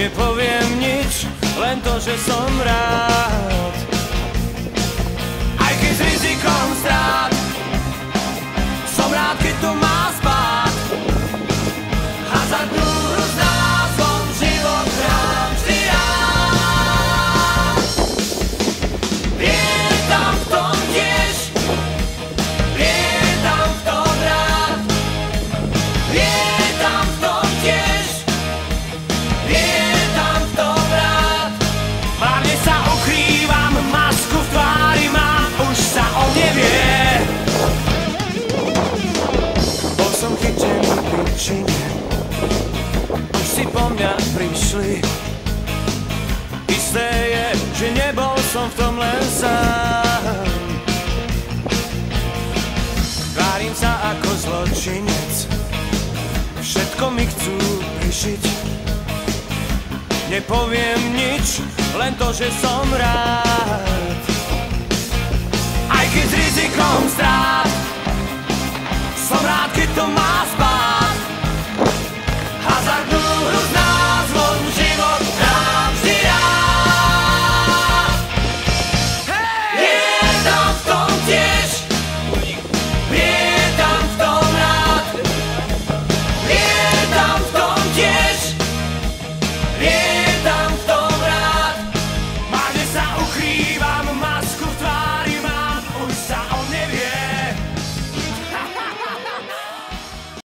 Nepoviem nič, len to, že som rád. Aj keď s rizikom strát, som rád, keď to má spát. Hazardnú hru s názvom život hrám vždy rád. Vietam v tom tiež, vietam v tom rád. Vietam v tom tiež, vietam v tom rád. Márne sa ukrývam, masku v tvári mám, už sa o mne vie. Bol som chytený pri čine, už si po mňa prišli. Isté je, že nebol som v tom len sám. Tvárim sa ako zločinec, všetko mi chcú prišiť. Nepoviem nič, len to, že som rád. Aj keď s rizikom strát,